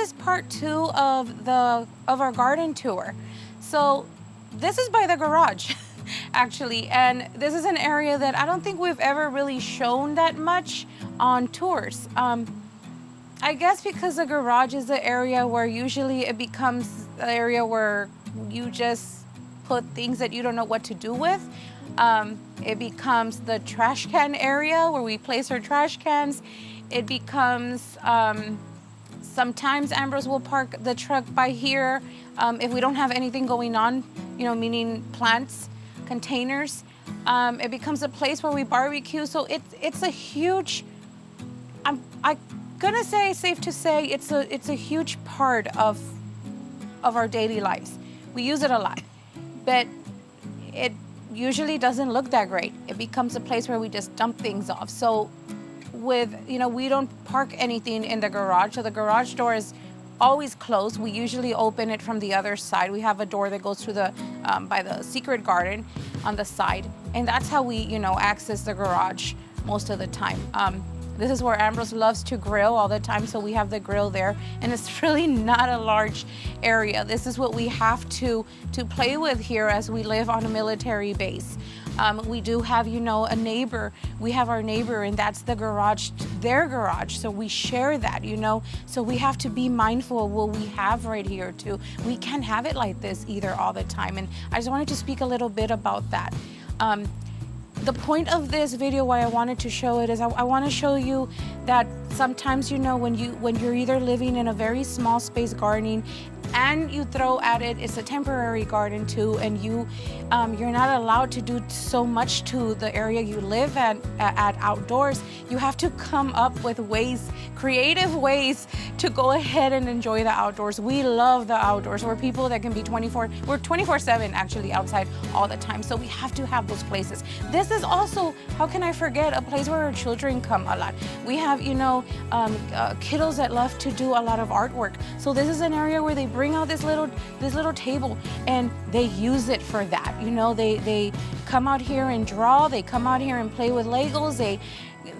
is part 2 of our garden tour. So this is by the garage, actually, and this is an area that I don't think we've ever really shown that much on tours. I guess because the garage is the area where usually it becomes the area where you just put things that you don't know what to do with. It becomes the trash can area where we place our trash cans. It becomes, sometimes Ambrose will park the truck by here if we don't have anything going on, you know, meaning plants, containers. It becomes a place where we barbecue. So it's a huge, I'm gonna say, safe to say, it's a huge part of our daily lives. We use it a lot, but it usually doesn't look that great. It becomes a place where we just dump things off. So we don't park anything in the garage, so the garage door is always closed. We usually open it from the other side. We have a door that goes through by the secret garden on the side, and that's how we, access the garage most of the time. This is where Ambrose loves to grill all the time, so we have the grill there, and it's really not a large area. This is what we have to play with here as we live on a military base. We do have, a neighbor. We have our neighbor, and that's the garage, their garage, so we share that, So we have to be mindful of what we have right here, too. We can't have it like this either all the time, and I just wanted to speak a little bit about that. The point of this video, why I wanted to show it, is I want to show you that sometimes, when you're either living in a very small space gardening and you throw at it, it's a temporary garden too, and you're not allowed to do so much to the area you live at outdoors. You have to come up with creative ways to go ahead and enjoy the outdoors. We love the outdoors. We're people that can be 24/7 actually outside all the time. So we have to have those places. This is also, how can I forget, a place where our children come a lot. We have, kiddos that love to do a lot of artwork. So this is an area where they bring out this little table and they use it for that. They come out here and draw. They come out here and play with Legos.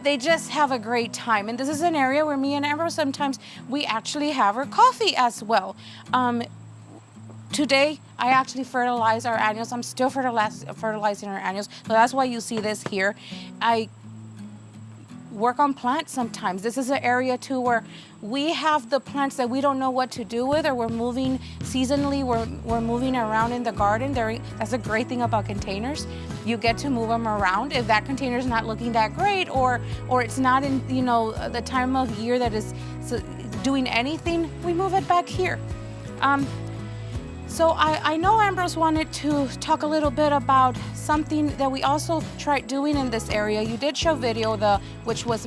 They just have a great time. And this is an area where me and Ambrose sometimes we actually have our coffee as well. Today, I actually fertilize our annuals. I'm still fertilizing our annuals, so that's why you see this here. I work on plants sometimes. This is an area too where we have the plants that we don't know what to do with, or we're moving seasonally, we're moving around in the garden. That's a great thing about containers. You get to move them around. If that container's not looking that great, or it's not in the time of year that is doing anything, we move it back here. So I know Ambrose wanted to talk a little bit about something that we also tried doing in this area. You did show video, which was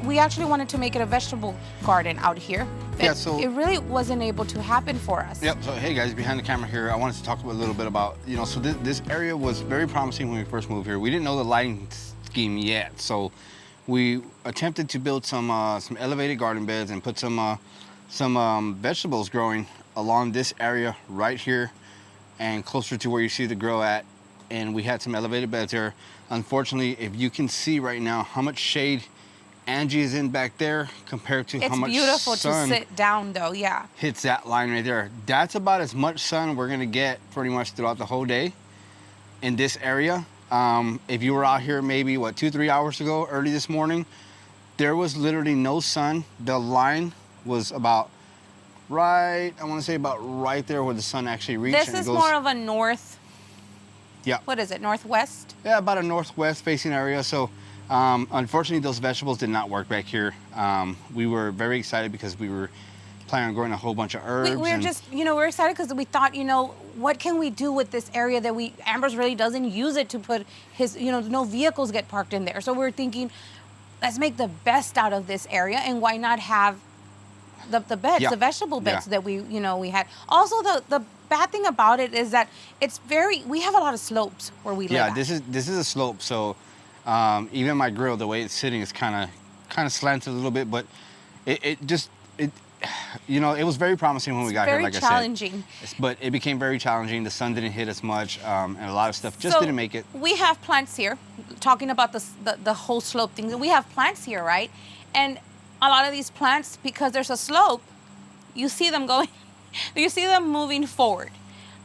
we actually wanted to make it a vegetable garden out here. Yeah, so it really wasn't able to happen for us. Yep. So hey guys, behind the camera here, I wanted to talk a little bit about so this area was very promising when we first moved here. We didn't know the lighting scheme yet, so we attempted to build some elevated garden beds and put some vegetables growing along this area right here and closer to where you see the grill at, and we had some elevated beds there. Unfortunately, if you can see right now how much shade Angie is in back there compared to how much sun. It's beautiful to sit down though, yeah. Hits that line right there. That's about as much sun we're gonna get pretty much throughout the whole day in this area. If you were out here maybe 2-3 hours ago, early this morning, there was literally no sun. The line was about right there where the sun actually reached. This is more of a north. Yeah. What is it, northwest? Yeah, about a northwest facing area. So unfortunately, those vegetables did not work back here. We were very excited because we were planning on growing a whole bunch of herbs. We're just, we're excited because we thought, what can we do with this area that Ambrose really doesn't use it to put his, no vehicles get parked in there. So we're thinking, let's make the best out of this area, and why not have the beds, the vegetable beds that we had. Also, the bad thing about it is that we have a lot of slopes where we live. Yeah, this is a slope, so even my grill, the way it's sitting is kind of slanted a little bit, but it was very promising when we got here, like I said. Very challenging. But it became very challenging. The sun didn't hit as much, and a lot of stuff just didn't make it. We have plants here, talking about the whole slope thing. We have plants here, right? And a lot of these plants, because there's a slope, you see them going, you see them moving forward.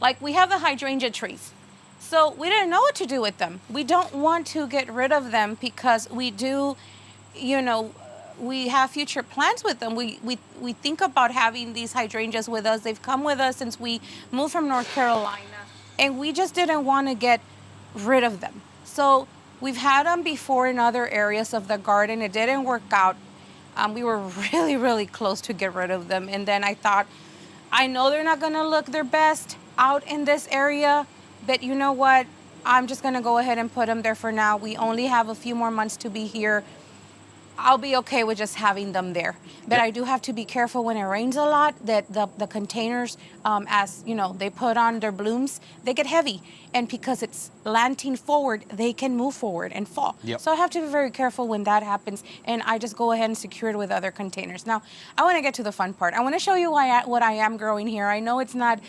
Like we have the hydrangea trees. So we didn't know what to do with them. We don't want to get rid of them because we do, you know, we have future plans with them. We think about having these hydrangeas with us. They've come with us since we moved from North Carolina, and we just didn't want to get rid of them. So we've had them before in other areas of the garden. It didn't work out. We were really, really close to get rid of them. And then I thought, I know they're not going to look their best out in this area, but you know what? I'm just going to go ahead and put them there for now. We only have a few more months to be here. I'll be okay with just having them there. But I do have to be careful when it rains a lot that the containers, as you know, they put on their blooms, they get heavy. And because it's slanting forward, they can move forward and fall. So I have to be very careful when that happens. And I just go ahead and secure it with other containers. Now, I want to get to the fun part. I want to show you what I am growing here. I know it's not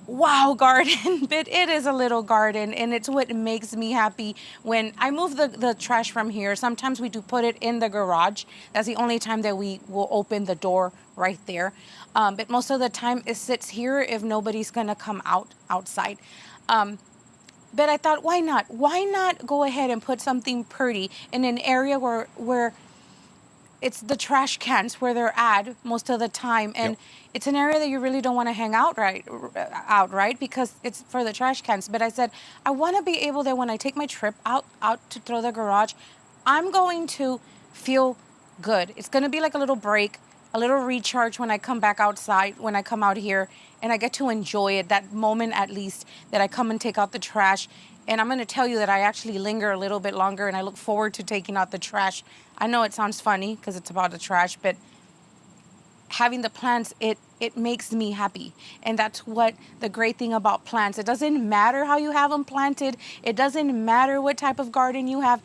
wow garden, but it is a little garden, and it's what makes me happy. When I move the trash from here, sometimes we do put it in the garage. That's the only time that we will open the door right there. But most of the time it sits here if nobody's gonna come outside. But I thought, why not? Why not go ahead and put something pretty in an area where it's the trash cans where they're at most of the time, and it's an area that you really don't want to hang out right, because it's for the trash cans. But I said, I want to be able that when I take my trip out to throw the garage, I'm going to feel good. It's going to be like a little break, a little recharge when I come back outside, when I come out here, and I get to enjoy it, that moment at least that I come and take out the trash. And I'm going to tell you that I actually linger a little bit longer, and I look forward to taking out the trash. I know it sounds funny because it's about the trash, but having the plants, it makes me happy. And that's what the great thing about plants. It doesn't matter how you have them planted. It doesn't matter what type of garden you have.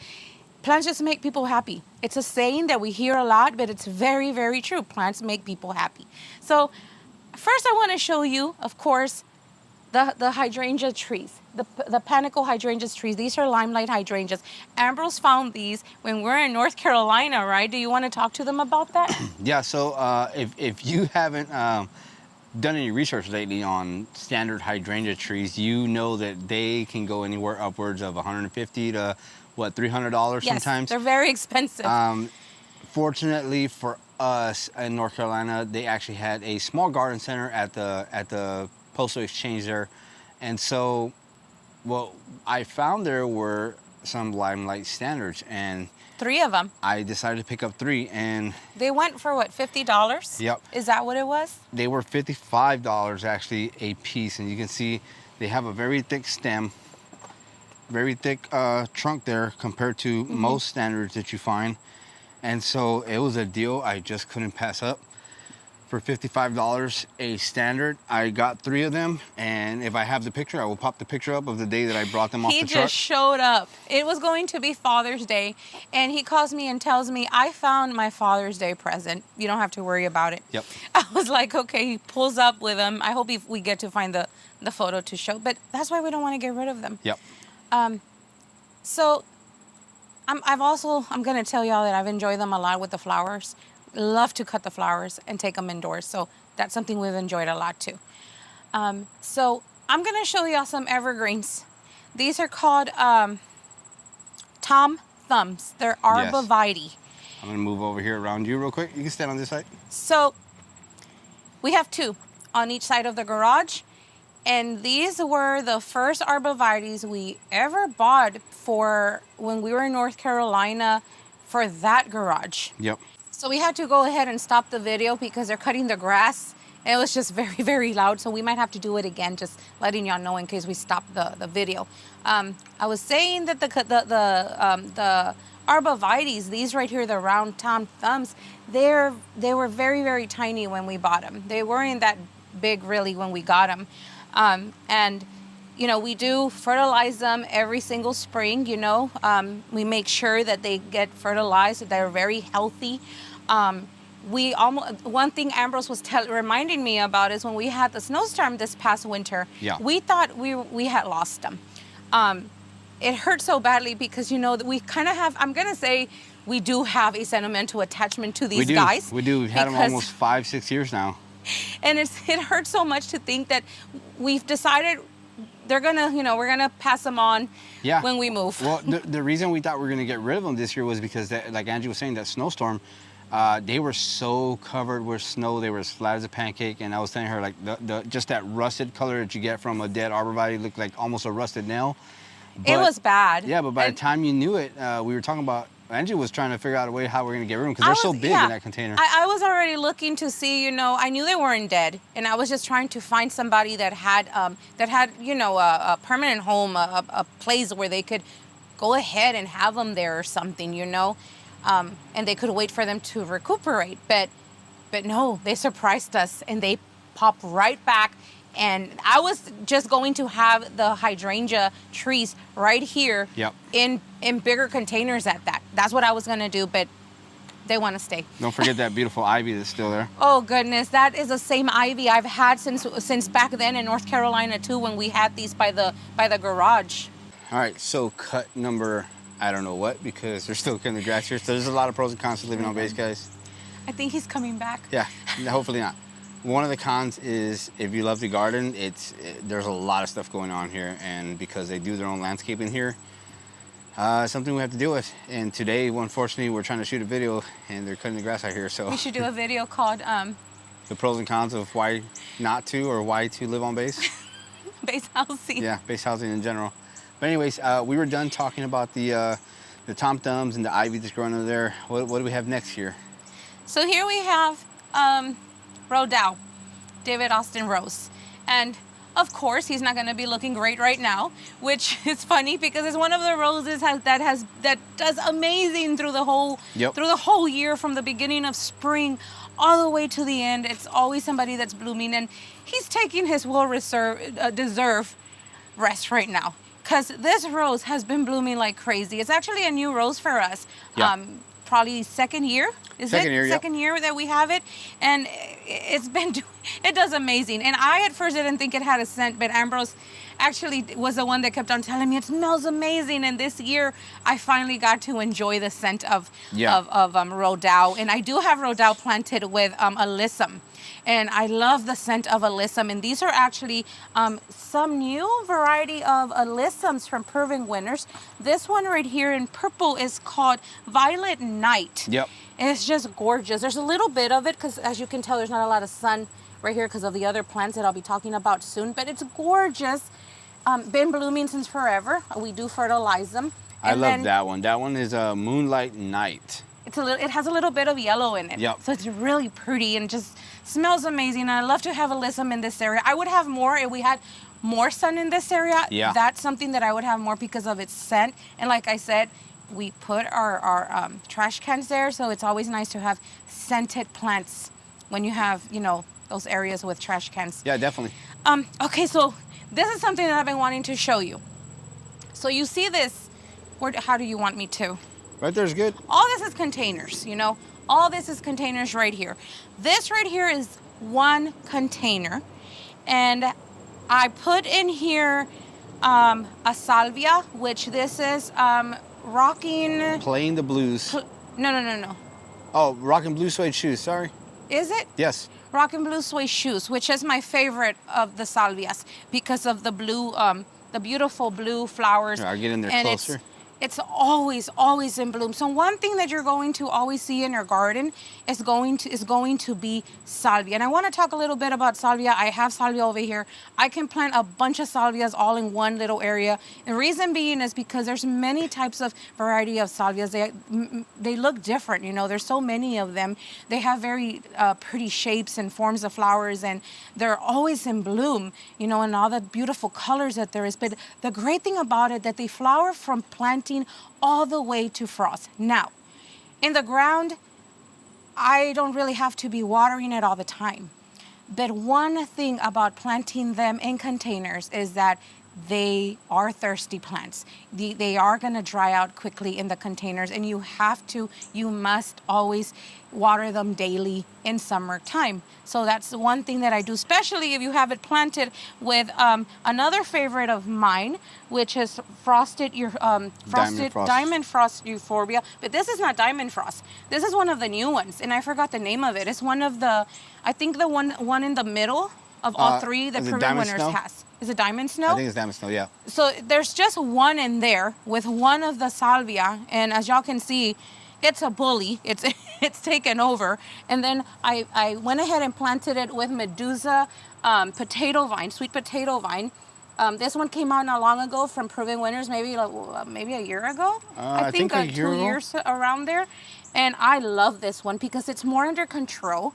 Plants just make people happy. It's a saying that we hear a lot, but it's very, very true. Plants make people happy. So first I want to show you, of course, the hydrangea trees, the panicle hydrangea trees. These are limelight hydrangeas. Ambrose found these when we're in North Carolina, right? Do you want to talk to them about that? Yeah, so if you haven't done any research lately on standard hydrangea trees, you know that they can go anywhere upwards of $150 to, what, $300 sometimes? They're very expensive. Fortunately for us in North Carolina, they actually had a small garden center at the postal exchange there, and so what I found there were some limelight standards, and 3 of them. I decided to pick up 3, and they went for what, $50? Yep. Is that what it was? They were $55 actually a piece, and you can see they have a very thick stem, very thick trunk there compared to most standards that you find, and so it was a deal I just couldn't pass up. For $55 a standard, I got 3 of them, and if I have the picture, I will pop the picture up of the day that I brought them off the truck. He just showed up. It was going to be Father's Day, and he calls me and tells me, I found my Father's Day present. You don't have to worry about it. Yep. I was like, okay. He pulls up with them. I hope we get to find the photo to show, but that's why we don't want to get rid of them. Yep. So I'm going to tell y'all that I've enjoyed them a lot with the flowers. Love to cut the flowers and take them indoors. So that's something we've enjoyed a lot too. So I'm going to show y'all some evergreens. These are called Tom Thumbs. They're arborvitae. I'm going to move over here around you real quick. You can stand on this side. So we have 2 on each side of the garage. And these were the first arborvitaes we ever bought for when we were in North Carolina for that garage. Yep. So we had to go ahead and stop the video because they're cutting the grass. And it was just very, very loud. So we might have to do it again, just letting y'all know in case we stop the video. I was saying that the arborvitaes, these right here, the round Tom Thumbs, they were very, very tiny when we bought them. They weren't that big really when we got them. And you know, we do fertilize them every single spring, you know. We make sure that they get fertilized, that they're very healthy. One thing Ambrose was reminding me about is when we had the snowstorm this past winter, we thought we had lost them. It hurt so badly because, you know, we kind of have, I'm going to say, we do have a sentimental attachment to these guys. We do. We've had them almost 5-6 years now. And it hurts so much to think that we've decided they're gonna, we're gonna pass them on when we move. Well, the reason we thought we were gonna get rid of them this year was because, like Angie was saying, that snowstorm, they were so covered with snow, they were as flat as a pancake. And I was telling her, like, just that rusted color that you get from a dead arborvitae looked like almost a rusted nail. It was bad. Yeah, but by the time you knew it, we were talking about, Angie was trying to figure out a way how we're going to get rid of them because they're so big in that container. I was already looking to see, I knew they weren't dead, and I was just trying to find somebody that had a permanent home, a place where they could go ahead and have them there or something, and they could wait for them to recuperate. But no, they surprised us, and they popped right back. And I was just going to have the hydrangea trees right here in bigger containers at that. That's what I was going to do, but they want to stay. Don't forget that beautiful ivy that's still there. Oh, goodness. That is the same ivy I've had since back then in North Carolina, too, when we had these by the garage. All right, so cut number, I don't know what, because they're still cutting the grass here. So there's a lot of pros and cons to living on base, guys. I think he's coming back. Yeah, hopefully not. One of the cons is if you love to garden, there's a lot of stuff going on here, and because they do their own landscaping here, something we have to deal with. And today, unfortunately, we're trying to shoot a video, and they're cutting the grass out here. So we should do a video called the pros and cons of why not to or why to live on base. Base housing. Yeah, base housing in general. But anyways, we were done talking about the tom thumbs and the ivy that's growing over there. What do we have next here? So here we have Rodell, David Austin Rose. And of course, he's not going to be looking great right now, which is funny because it's one of the roses that does amazing through the whole year, from the beginning of spring all the way to the end. It's always somebody that's blooming, and he's taking his deserved rest right now because this rose has been blooming like crazy. It's actually a new rose for us. Probably second year. Second year that we have it, and it does amazing. And I at first didn't think it had a scent, but Ambrose actually was the one that kept on telling me it smells amazing. And this year I finally got to enjoy the scent of Rodell. And I do have Rodell planted with alyssum. And I love the scent of alyssum. And these are actually some new variety of alyssums from Proving Winners. This one right here in purple is called Violet Night. Yep. And it's just gorgeous. There's a little bit of it because, as you can tell, there's not a lot of sun right here because of the other plants that I'll be talking about soon. But it's gorgeous. Been blooming since forever. We do fertilize them. I love that one. That one is a Moonlight Night. It has a little bit of yellow in it. Yep. So it's really pretty and just smells amazing. And I love to have alyssum in this area. I would have more if we had more sun in this area. Yeah. That's something that I would have more because of its scent. And like I said, we put our trash cans there, so it's always nice to have scented plants when you have, those areas with trash cans. Yeah, definitely. Okay, so this is something that I've been wanting to show you. So you see this, how do you want me to? Right there's good. All this is containers, All this is containers right here. This right here is one container. And I put in here a salvia, which this is Rocking... Playing the Blues. No. Oh, Rockin' Blue Suede Shoes, sorry. Is it? Yes. Rockin' Blue Suede Shoes, which is my favorite of the salvias because of the blue, the beautiful blue flowers. Here, I'll get in there closer. It's always in bloom. So one thing that you're going to always see in your garden is going to be salvia. And I want to talk a little bit about salvia. I have salvia over here. I can plant a bunch of salvias all in one little area. The reason being is because there's many types of variety of salvias. They look different, There's so many of them. They have very pretty shapes and forms of flowers, and they're always in bloom, and all the beautiful colors that there is. But the great thing about it that they flower from planting all the way to frost. Now, in the ground, I don't really have to be watering it all the time. But one thing about planting them in containers is that they are thirsty plants. They are going to dry out quickly in the containers, and you must always water them daily in summertime. So that's the one thing that I do, especially if you have it planted with another favorite of mine, which is diamond frost euphorbia. But this is not diamond frost. This is one of the new ones, and I forgot the name of it. It's one of the, I think the one in the middle of all three that Proven Winners has. Is it diamond snow? I think it's diamond snow, yeah. So there's just one in there with one of the salvia, and as y'all can see, it's a bully. It's taken over. And then I went ahead and planted it with Medusa potato vine, sweet potato vine. This one came out not long ago from Proven Winners, maybe a year ago. I think a year 2 ago. years around there. And I love this one because it's more under control.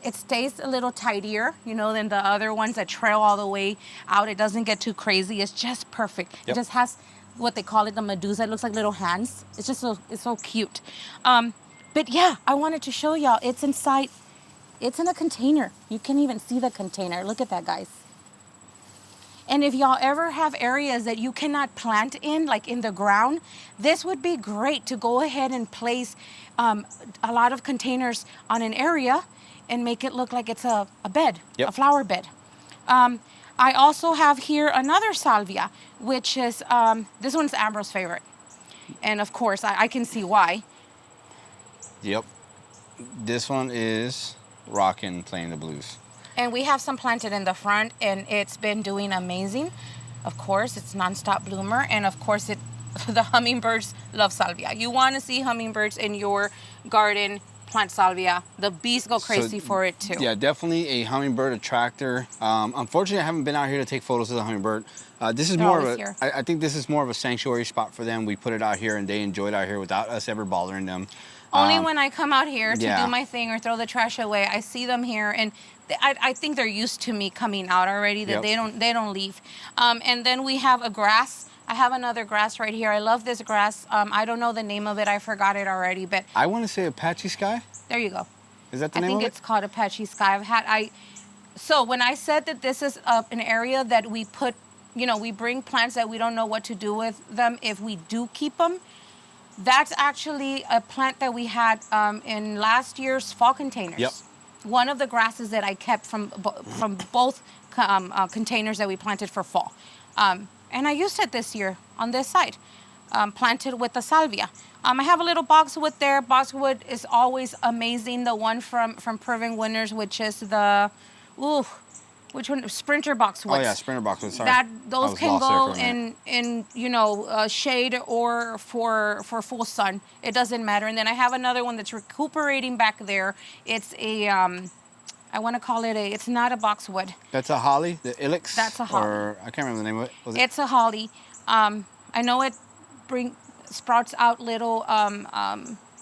It stays a little tidier, than the other ones that trail all the way out. It doesn't get too crazy. It's just perfect. Yep. It just has what they call it, the Medusa. It looks like little hands. It's just it's so cute. But yeah, I wanted to show y'all. It's inside. It's in a container. You can even see the container. Look at that, guys. And if y'all ever have areas that you cannot plant in, like in the ground, this would be great to go ahead and place a lot of containers on an area and make it look like it's a bed, Yep. a flower bed. I also have here another salvia, which is, this one's Ambro's favorite. And of course, I can see why. Yep. This one is rockin', playing the blues. And we have some planted in the front, and it's been doing amazing. Of course, it's nonstop bloomer, and of course, the hummingbirds love salvia. You want to see hummingbirds in your garden plant salvia. The bees go crazy for it too. Yeah, definitely a hummingbird attractor. Unfortunately, I haven't been out here to take photos of the hummingbird. This is more of a, I think this is more of a sanctuary spot for them. We put it out here, and they enjoy it out here without us ever bothering them. Only when I come out here to do my thing or throw the trash away, I see them here, and I think they're used to me coming out already. That they don't leave. And then we have a grass. I have another grass right here. I love this grass. I don't know the name of it. I forgot it already, but I want to say Apache Sky. There you go. Is that the name of it? I think it's called Apache Sky. So when I said that this is an area that we put, we bring plants that we don't know what to do with them if we do keep them. That's actually a plant that we had in last year's fall containers. Yep. One of the grasses that I kept from both containers that we planted for fall. And I used it this year on this side, planted with the salvia. I have a little boxwood there. Boxwood is always amazing. The one from Proven Winners, which is which one? Sprinter boxwood. Oh yeah, Sprinter boxwood. Sorry. Those can go in shade or for full sun. It doesn't matter. And then I have another one that's recuperating back there. It's a I want to call it it's not a boxwood. That's a holly, the ilex. That's a holly. Or I can't remember the name of it. It's a holly. I know it sprouts out little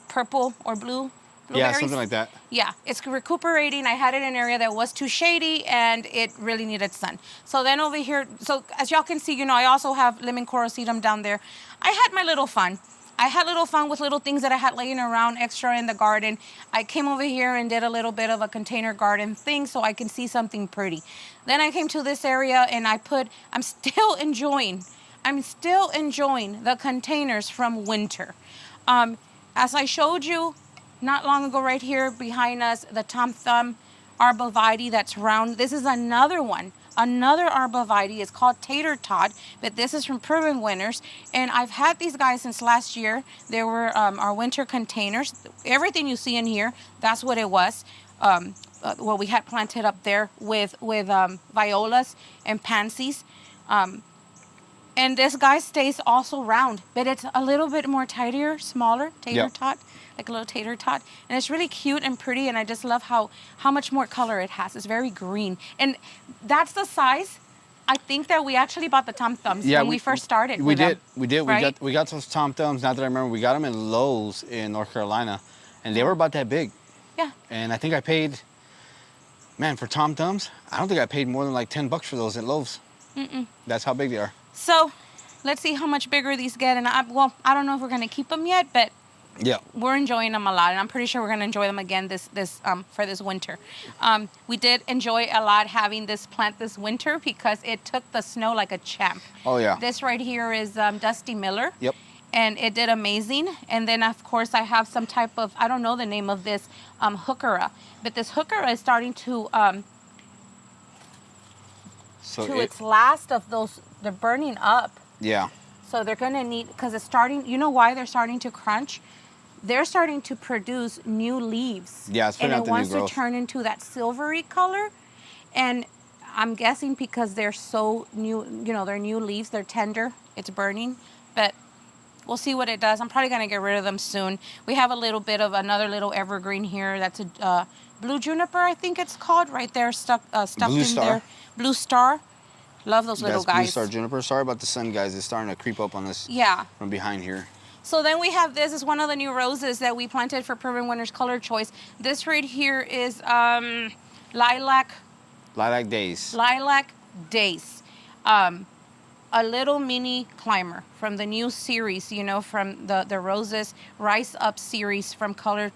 purple or blue blueberries. Yeah, something like that. Yeah, it's recuperating. I had it in an area that was too shady, and it really needed sun. So then over here, as y'all can see, I also have lemon coral sedum down there. I had my little fun. I had little fun with little things that I had laying around extra in the garden. I came over here and did a little bit of a container garden thing so I can see something pretty. Then I came to this area and I'm still enjoying the containers from winter. As I showed you not long ago right here behind us, the Tom Thumb arborvitae that's round. This is another one. Another arborvitae is called Tater Tot, but this is from Proven Winners. And I've had these guys since last year. They were our winter containers. Everything you see in here, that's what it was. What we had planted up there with violas and pansies. And this guy stays also round, but it's a little bit more tidier, smaller, tater tot, like a little tater tot. And it's really cute and pretty, and I just love how much more color it has. It's very green. And that's the size. I think that we actually bought the Tom Thumbs when we first started with them. We did. Right? We got those Tom Thumbs. Now that I remember, we got them in Lowe's in North Carolina, and they were about that big. Yeah. And I think I paid, for Tom Thumbs, I don't think I paid more than like $10 for those at Lowe's. That's how big they are. So let's see how much bigger these get. And I don't know if we're going to keep them yet, but Yeah. We're enjoying them a lot, and I'm pretty sure we're gonna enjoy them again for this winter. We did enjoy a lot having this plant this winter because it took the snow like a champ. Oh yeah. This right here is Dusty Miller. Yep. And it did amazing. And then of course I have some type of, I don't know the name of this, heuchera, but this heuchera is starting to its last of those. They're burning up. Yeah. So they're gonna need, because it's starting. You know why they're starting to crunch? They're starting to produce new leaves. Yeah, it's putting out the new growth. And it wants to turn into that silvery color. And I'm guessing because they're so new, you know, they're new leaves, they're tender, it's burning. But we'll see what it does. I'm probably gonna get rid of them soon. We have a little bit of another little evergreen here. That's a blue juniper, I think it's called, right there, stuffed Blue in Star. there. Blue Star. Love those little guys. Blue Star juniper. Sorry about the sun, guys. It's starting to creep up on us. Yeah. From behind here. So then we have this is one of the new roses that we planted for Proven Winner's Color Choice. This right here is Lilac Days. Lilac Days. A little mini climber from the new series, you know, from the Roses Rise Up series from Color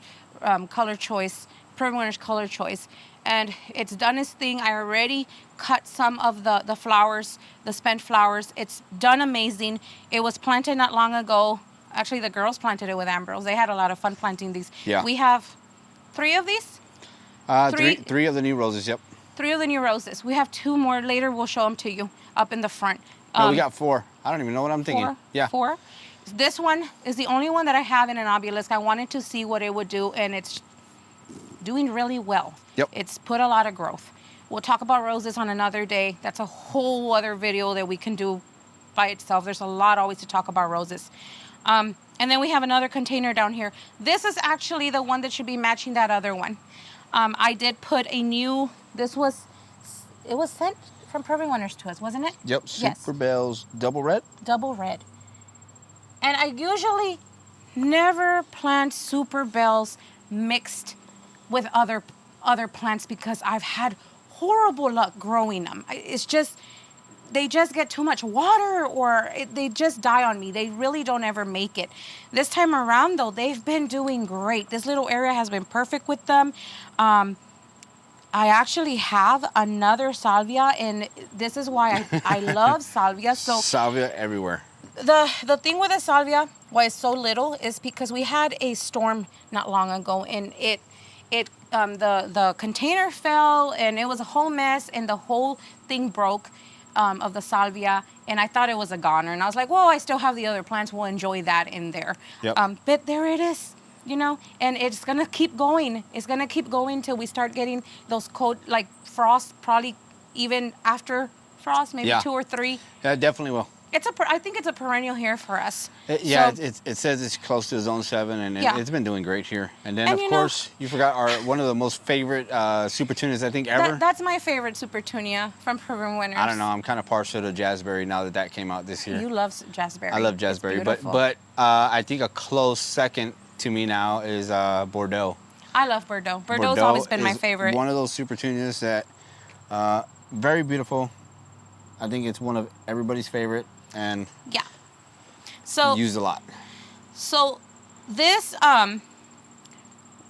Choice, Proven Winner's Color Choice. And it's done its thing. I already cut some of the flowers, the spent flowers. It's done amazing. It was planted not long ago. Actually, the girls planted it with Ambrose. They had a lot of fun planting these. Yeah. We have 3 of these. Three of the new roses, yep. 3 of the new roses. We have 2 more later. We'll show them to you up in the front. No, we got 4. I don't even know what I'm thinking. 4? Yeah. 4. This one is the only one that I have in an obelisk. I wanted to see what it would do, and it's doing really well. Yep. It's put a lot of growth. We'll talk about roses on another day. That's a whole other video that we can do by itself. There's a lot always to talk about roses. And then we have another container down here. This is actually the one that should be matching that other one. I did put a new, it was sent from Proven Winners to us, wasn't it? Yep, Yes. Super Bells Double Red. Double red. And I usually never plant Super Bells mixed with other plants because I've had horrible luck growing them. It's just, they just get too much water or they just die on me. They really don't ever make it. This time around, though, they've been doing great. This little area has been perfect with them. I actually have another salvia, and this is why I love salvia. So Salvia everywhere. the thing with the salvia, why it's so little, is because we had a storm not long ago, and the container fell, and it was a whole mess, and the whole thing broke. Of the salvia, and I thought it was a goner, and I was like, well, I still have the other plants, we'll enjoy that in there. Yep. But there it is, you know, and it's gonna keep going. It's gonna keep going till we start getting those cold, like frost, probably even after frost, maybe 2 or 3. Yeah, it definitely will. I think it's a perennial here for us. It says it's close to zone 7, and it's been doing great here. And then, of course, you forgot one of the most favorite super tunas I think ever. That's my favorite super tunia from Proven Winners. I don't know. I'm kind of partial to Jazzberry now that came out this year. You love Jazzberry. I love Jazzberry, but I think a close second to me now is Bordeaux. I love Bordeaux. Bordeaux's always been my favorite. One of those super tunias that very beautiful. I think it's one of everybody's favorite. And used a lot. So this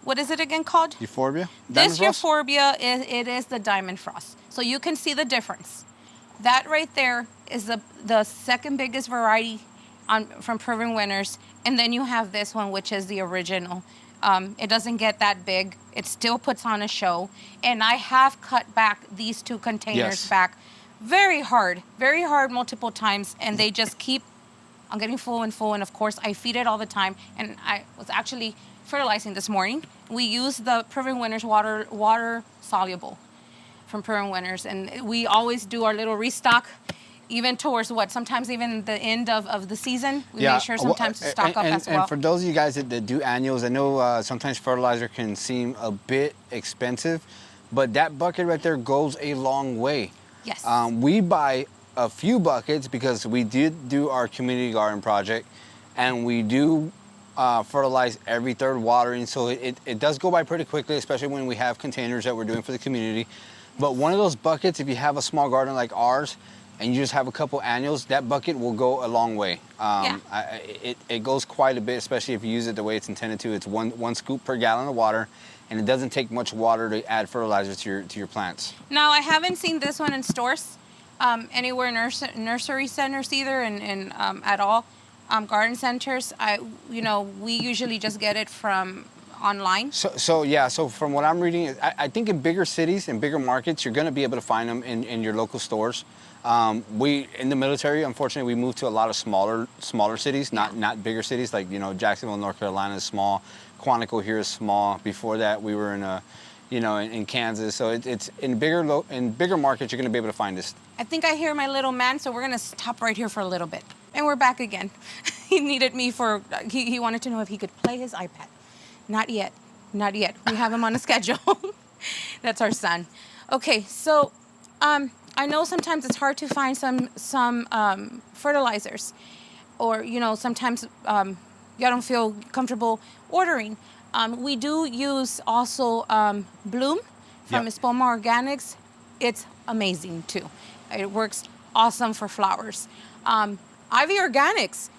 what is it again called? Euphorbia. This Euphorbia is the diamond frost. So you can see the difference. That right there is the second biggest variety from Proven Winners, and then you have this one, which is the original. It doesn't get that big. It still puts on a show, and I have cut back these 2 containers back. Very hard multiple times, and they just keep on getting full and full, and of course I feed it all the time, and I was actually fertilizing this morning. We use the Proven Winners water soluble from Proven Winners, and we always do our little restock even towards sometimes even the end of the season. We make sure sometimes to stock up as well. And for those of you guys that do annuals, I know sometimes fertilizer can seem a bit expensive, but that bucket right there goes a long way. Yes. We buy a few buckets because we did do our community garden project, and we do fertilize every 3rd watering, so it does go by pretty quickly, especially when we have containers that we're doing for the community. But one of those buckets, if you have a small garden like ours, and you just have a couple annuals, that bucket will go a long way. It goes quite a bit, especially if you use it the way it's intended to. It's one scoop per gallon of water, and it doesn't take much water to add fertilizer to your plants. Now, I haven't seen this one in stores, anywhere nursery centers either, and at all. Garden centers, we usually just get it from online. So from what I'm reading, I think in bigger cities and bigger markets, you're going to be able to find them in your local stores. We in the military, unfortunately, we moved to a lot of smaller cities, not bigger cities. Like Jacksonville, North Carolina is small. Quantico here is small. Before that, we were in Kansas. So it's in bigger markets, you're going to be able to find this. I think I hear my little man, so we're going to stop right here for a little bit. And we're back again. He needed me he wanted to know if he could play his iPad. Not yet. We have him on a schedule. That's our son. Okay, so I know sometimes it's hard to find some fertilizers, or sometimes you don't feel comfortable ordering. We do use also Bloom from Espoma Organics. It's amazing too. It works awesome for flowers. Ivy Organics.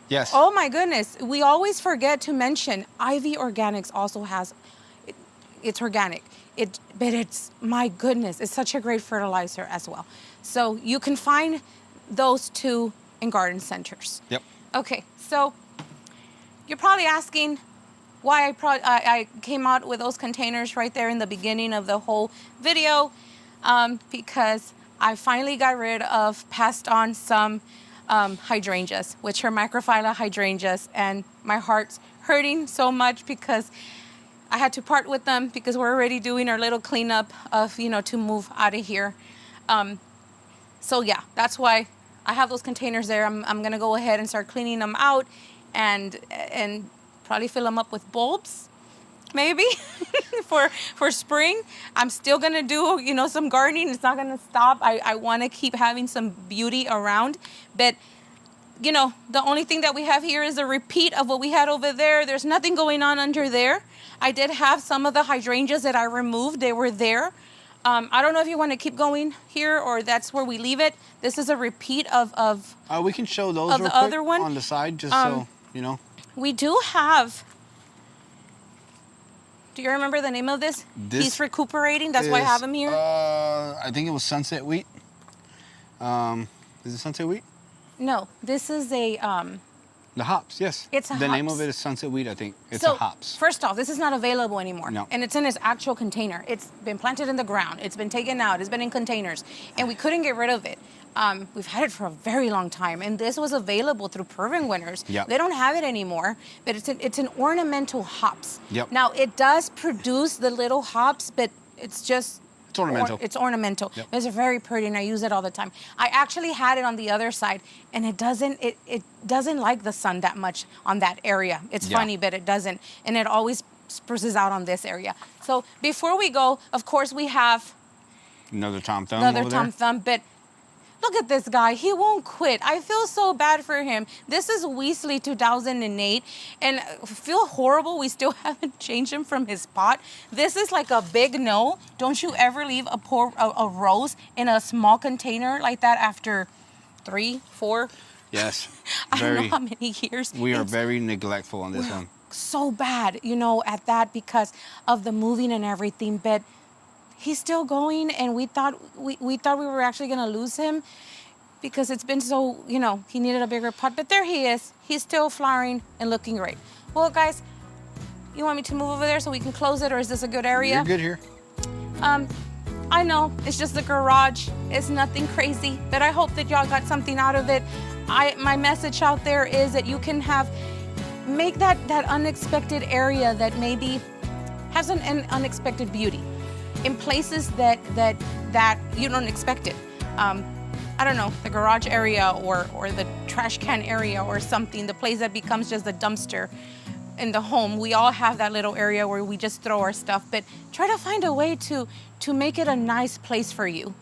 Yes. Oh my goodness. We always forget to mention Ivy Organics also has, it's organic. But it's, my goodness, it's such a great fertilizer as well. So you can find those two in garden centers. Yep. Okay, so you're probably asking why I came out with those containers right there in the beginning of the whole video, because I finally got rid of, passed on some hydrangeas, which are macrophylla hydrangeas, and my heart's hurting so much because I had to part with them because we're already doing our little cleanup of, to move out of here. So yeah, that's why I have those containers there. I'm gonna go ahead and start cleaning them out and probably fill them up with bulbs, maybe for spring. I'm still gonna do, some gardening. It's not gonna stop. I wanna keep having some beauty around, but the only thing that we have here is a repeat of what we had over there. There's nothing going on under there. I did have some of the hydrangeas that I removed. They were there. I don't know if you want to keep going here or that's where we leave it. This is a repeat of we can show those of real the quick other one on the side, just so you know. We do have. Do you remember the name of this? He's recuperating. That's why I have him here. I think it was sunset wheat. Is it sunset wheat? No, this is a. The hops, yes. It's a The name hops. of it is sunset wheat, I think. It's So, a hops. first off, this is not available anymore. No. And it's in its actual container. It's been planted in the ground. It's been taken out. It's been in containers. And we couldn't get rid of it. We've had it for a very long time. And this was available through Proven Winners. Yep. They don't have it anymore. But it's an ornamental hops. Yep. Now, it does produce the little hops, but it's just... It's ornamental. It's ornamental. Yep. It's very pretty, and I use it all the time. I actually had it on the other side, and it doesn't like the sun that much on that area. It's funny, but it doesn't, and it always spruces out on this area. So before we go, of course, we have Another Tom Thumb another over Tom there. Thumb, but look at this guy. He won't quit. I feel so bad for him. This is Weasley 2008, and I feel horrible. We still haven't changed him from his pot. This is like a big no. Don't you ever leave a rose in a small container like that after 3, 4. Yes. I don't know how many years. We are very neglectful on this one. So bad, at that because of the moving and everything, but he's still going, and we thought we were actually gonna lose him because it's been so, he needed a bigger pot, but there he is. He's still flowering and looking great. Well, guys, you want me to move over there so we can close it, or is this a good area? You're good here. I know, it's just the garage. It's nothing crazy, but I hope that y'all got something out of it. My message out there is that you can make that unexpected area that maybe has an unexpected beauty in places that you don't expect it. I don't know, the garage area or the trash can area or something, the place that becomes just a dumpster in the home. We all have that little area where we just throw our stuff, but try to find a way to make it a nice place for you.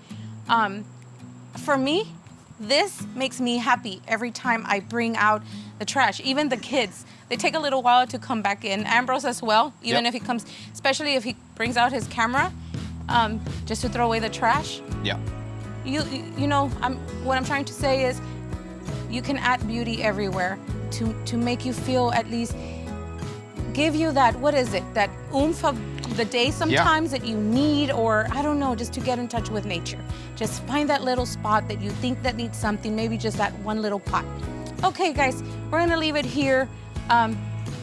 For me, this makes me happy every time I bring out the trash. Even the kids, they take a little while to come back in. Ambrose as well, even if he comes, especially if he brings out his camera, just to throw away the trash. Yeah. you know, what I'm trying to say is you can add beauty everywhere to make you feel, at least give you that, what is it, that oomph of the day sometimes that you need, or I don't know, just to get in touch with nature. Just find that little spot that you think that needs something, maybe just that one little pot. Okay, guys, we're gonna leave it here.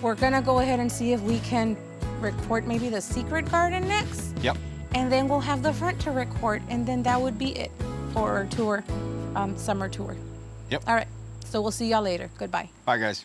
We're gonna go ahead and see if we can record maybe the secret garden next. Yep. And then we'll have the front to record, and then that would be it for our tour, summer tour. Yep. All right, so we'll see y'all later. Goodbye. Bye, guys.